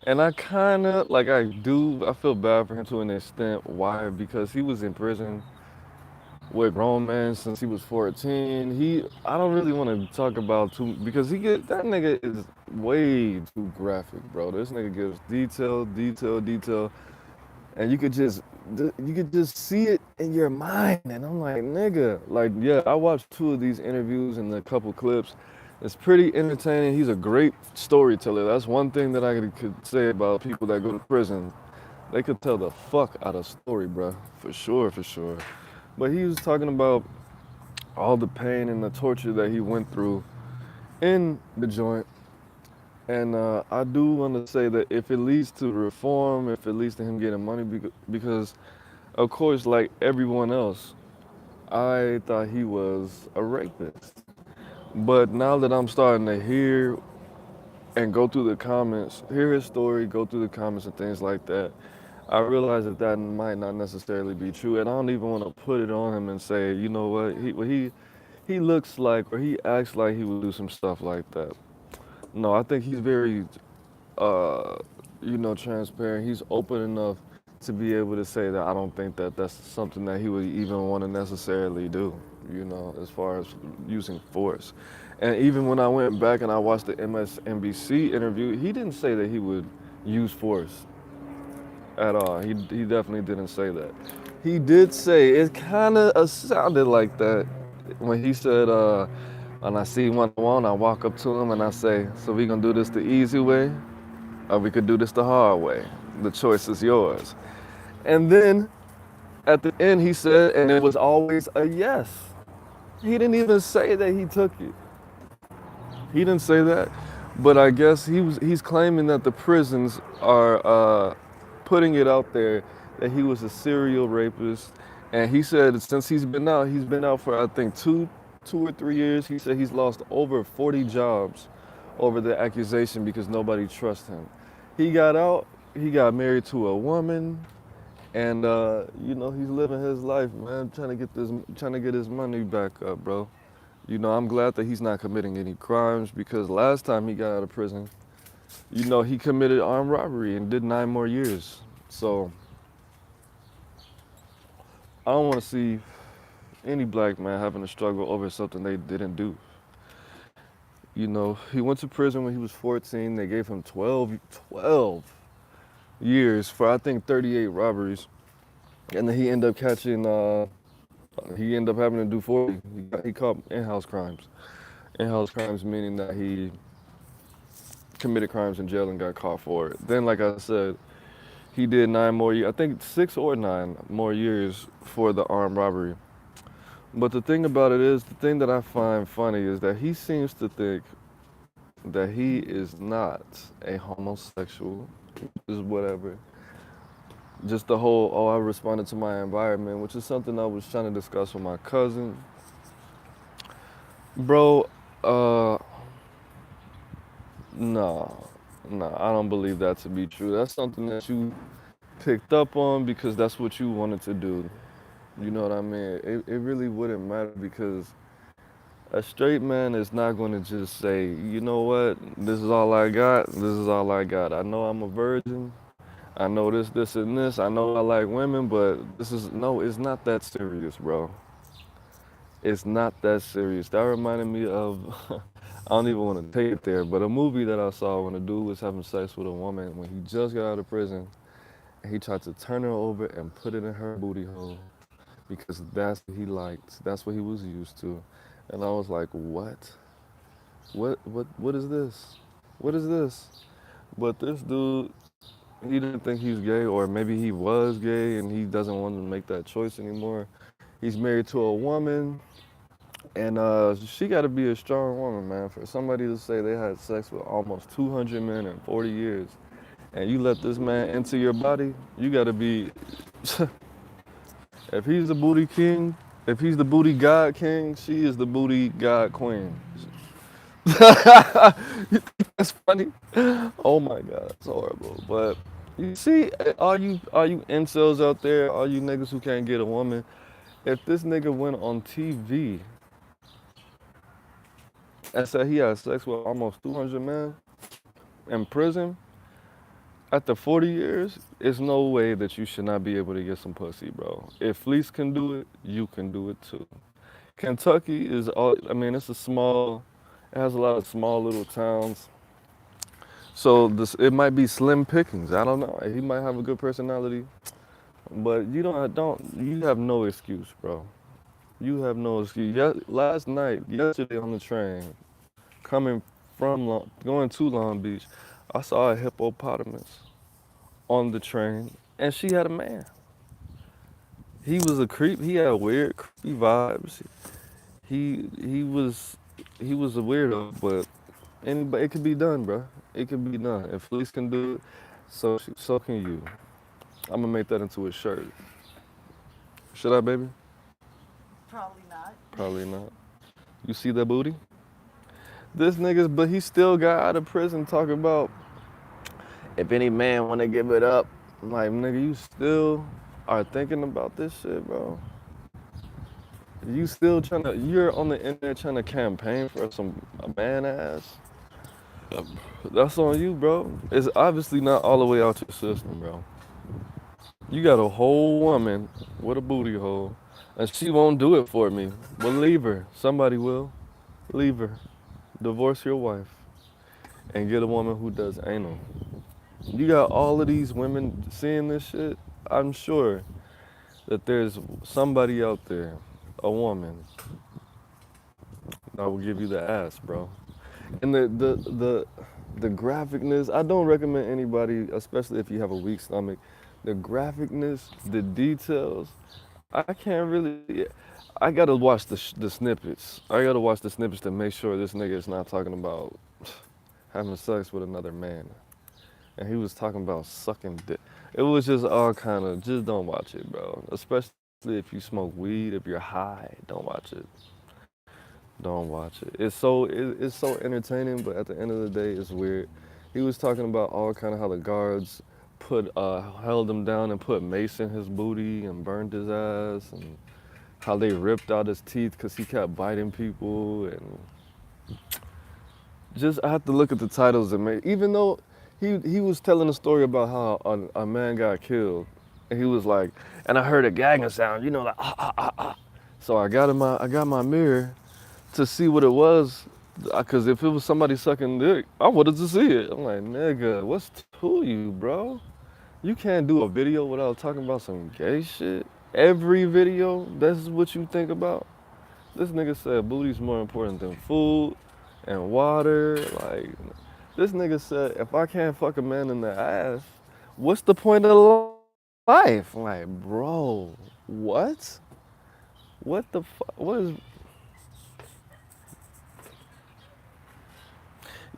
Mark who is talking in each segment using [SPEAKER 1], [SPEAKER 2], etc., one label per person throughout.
[SPEAKER 1] And I feel bad for him to an extent. Why? Because he was in prison with grown men since he was 14. I don't really want to talk about too, because that nigga is way too graphic, bro. This nigga gives detail, and you could just see it in your mind. And I'm like, nigga, like, yeah, I watched two of these interviews and a couple clips. It's pretty entertaining. He's a great storyteller. That's one thing that I could say about people that go to prison. They could tell the fuck out of story, bro. For sure, for sure. But he was talking about all the pain and the torture that he went through in the joint. And I do want to say that if it leads to reform, if it leads to him getting money, because of course, like everyone else, I thought he was a rapist. But now that I'm starting to hear and go through the comments, hear his story, go through the comments and things like that, I realize that that might not necessarily be true. And I don't even want to put it on him and say, you know what, he looks like or he acts like he would do some stuff like that. No, I think he's very uh, transparent. He's open enough to be able to say that I don't think that that's something that he would even want to necessarily do, as far as using force. And even when I went back and I watched the MSNBC interview, he didn't say that he would use force at all. He definitely didn't say that. He did say it kind of sounded like that when he said, "When I see one I want, I walk up to him and I say, so we gonna do this the easy way, or we could do this the hard way. The choice is yours." And then at the end, he said, and it was always a yes. He didn't even say that he took it. He didn't say that, but I guess he's claiming that the prisons are putting it out there that he was a serial rapist, and he said since he's been out for I think 2 or 3 years. He said he's lost over 40 jobs over the accusation because nobody trusts him. He got out, he got married to a woman, and he's living his life, man, trying to get his money back up, bro. I'm glad that he's not committing any crimes because last time he got out of prison, he committed armed robbery and did 9 more years. So I don't want to see any black man having to struggle over something they didn't do. He went to prison when he was 14. They gave him 12 years for I think 38 robberies, and then he ended up having to do 40. He caught in-house crimes. In-house crimes meaning that he committed crimes in jail and got caught for it. Then, like I said, he did 9 more years. I think 6 or 9 more years for the armed robbery. But the thing about it is, the thing that I find funny is that he seems to think that he is not a homosexual, is whatever. Just the whole, oh, I responded to my environment, which is something I was trying to discuss with my cousin. Bro, uh, no, no, I don't believe that to be true. That's something that you picked up on because that's what you wanted to do. You know what I mean? It really wouldn't matter because a straight man is not going to just say, you know what, this is all I got, this is all I got. I know I'm a virgin, I know this, and this, I know I like women, but no, it's not that serious, bro. It's not that serious. That reminded me of, I don't even want to take it there, but a movie that I saw when a dude was having sex with a woman when he just got out of prison, and he tried to turn her over and put it in her booty hole because that's what he liked. That's what he was used to. And I was like, what? What is this? What is this? But this dude, he didn't think he was gay, or maybe he was gay and he doesn't want to make that choice anymore. He's married to a woman, and she got to be a strong woman, man. For somebody to say they had sex with almost 200 men in 40 years, and you let this man into your body, you got to be. If he's the booty king, if he's the booty god king, she is the booty god queen. You think that's funny? Oh my god, it's horrible. But you see, all you incels out there, all you niggas who can't get a woman, if this nigga went on TV and said he had sex with almost 200 men in prison, After 40 years, it's no way that you should not be able to get some pussy, bro. If Fleece can do it, you can do it too. Kentucky is all, I mean, it's a small, it has a lot of small little towns. So this, it might be slim pickings. I don't know. He might have a good personality, but you have no excuse, bro. You have no excuse. Last night, yesterday on the train, coming going to Long Beach, I saw a hippopotamus on the train, and she had a man. He was a creep. He had weird, creepy vibes. He he was a weirdo, but anybody, it can be done, bro. It can be done. If Fleece can do it, so can you. I'm gonna make that into a shirt. Should I, baby?
[SPEAKER 2] Probably not.
[SPEAKER 1] Probably not. You see that booty? This nigga's, but he still got out of prison talking about if any man wanna give it up. I'm like, nigga, you still are thinking about this shit, bro. You still you're on the internet trying to campaign for some a man ass. That's on you, bro. It's obviously not all the way out your system, bro. You got a whole woman with a booty hole, and she won't do it for me. Well, leave her. Somebody will. Leave her. Divorce your wife and get a woman who does anal. You got all of these women seeing this shit. I'm sure that there's somebody out there, a woman, that will give you the ass, bro. And the graphicness, I don't recommend anybody, especially if you have a weak stomach, the graphicness, the details, I can't really. I gotta watch the snippets. I gotta watch the snippets to make sure this nigga is not talking about having sex with another man. And he was talking about sucking dick. It was just all kind of. Just don't watch it, bro. Especially if you smoke weed, if you're high, don't watch it. Don't watch it. It's so entertaining, but at the end of the day, it's weird. He was talking about all kind of how the guards held him down and put mace in his booty and burned his ass, and how they ripped out his teeth because he kept biting people. And just I have to look at the titles and make, even though he was telling a story about how a man got killed, and he was like, and I heard a gagging sound, like ah ah ah ah. So I got my mirror to see what it was, because if it was somebody sucking dick, I wanted to see it. I'm like, nigga, what's to you, bro? You can't do a video without talking about some gay shit. Every video, that's what you think about. This nigga said booty's more important than food and water. Like, this nigga said, if I can't fuck a man in the ass, what's the point of life? Like, bro, what? What the fuck? What is?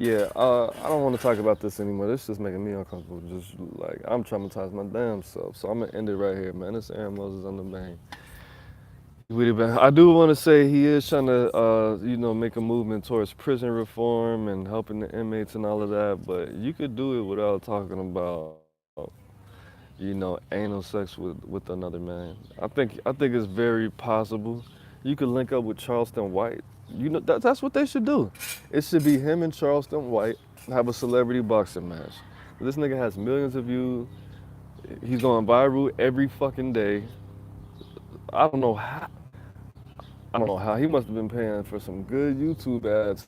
[SPEAKER 1] Yeah, I don't want to talk about this anymore. This just making me uncomfortable. Just like I'm traumatized my damn self. So I'm gonna end it right here, man. This Aaron Moses on the main. I do want to say he is trying to, make a movement towards prison reform and helping the inmates and all of that. But you could do it without talking about, anal sex with another man. I think it's very possible. You could link up with Charleston White. That's what they should do. It should be him and Charleston White have a celebrity boxing match. This nigga has millions of views. He's going viral every fucking day. I don't know how. I don't know how. He must have been paying for some good YouTube ads.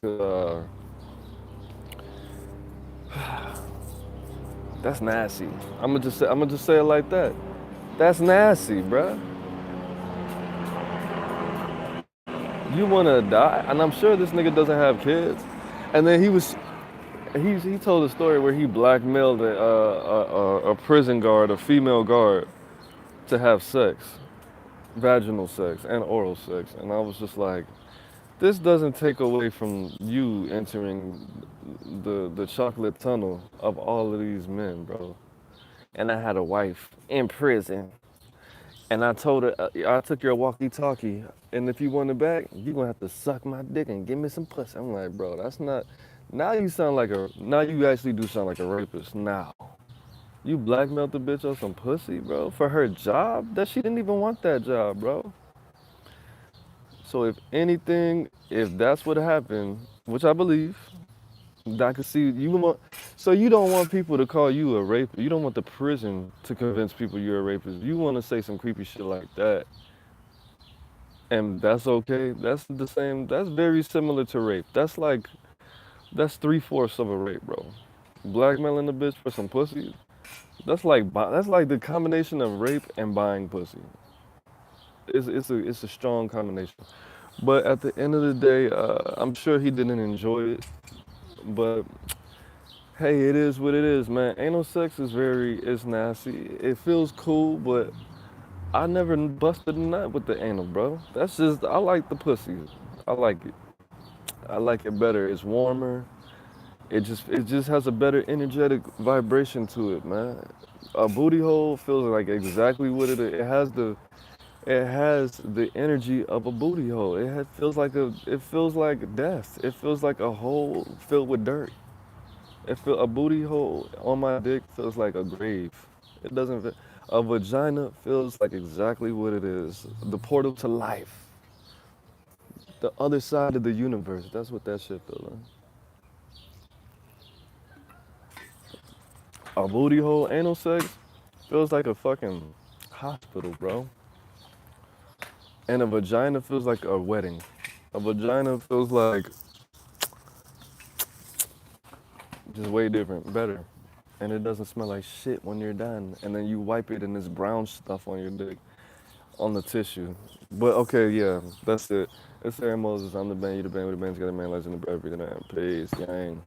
[SPEAKER 1] That's nasty. I'm gonna just say it like that. That's nasty, bruh. You wanna die? And I'm sure this nigga doesn't have kids. And then he told a story where he blackmailed a prison guard, a female guard, to have sex, vaginal sex and oral sex. And I was just like, this doesn't take away from you entering the chocolate tunnel of all of these men, bro. And I had a wife in prison, and I told her, I took your walkie-talkie, and if you want it back, you gonna have to suck my dick and give me some pussy. I'm like, bro, that's not. Now you actually do sound like a rapist. Now you blackmailed the bitch on some pussy, bro, for her job that she didn't even want that job, bro. So if anything, if that's what happened, which I believe, I could see you want. So you don't want people to call you a rapist. You don't want the prison to convince people you're a rapist. You want to say some creepy shit like that, and that's okay. That's the same. That's very similar to rape. That's three-fourths of a rape, bro. Blackmailing a bitch for some pussy. That's like the combination of rape and buying pussy. It's a strong combination. But at the end of the day, I'm sure he didn't enjoy it. But hey, it is what it is, man. Anal sex is it's nasty. It feels cool, but I never busted a nut with the anal, bro. That's just I like the pussy. I like it. I like it better. It's warmer. It just has a better energetic vibration to it, man. A booty hole feels like exactly what it is. It has the energy of a booty hole. It feels like death. It feels like a hole filled with dirt. A booty hole on my dick feels like a grave. It doesn't. A vagina feels like exactly what it is. The portal to life. The other side of the universe. That's what that shit feels like. A booty hole, anal sex feels like a fucking hospital, bro. And a vagina feels like a wedding. A vagina feels like just way different, better. And it doesn't smell like shit when you're done. And then you wipe it and this brown stuff on your dick, on the tissue. But okay, yeah, that's it. It's Aaron Moses. I'm the band, you the band, with the band's got a man, legend, the brother, the man. Peace, gang.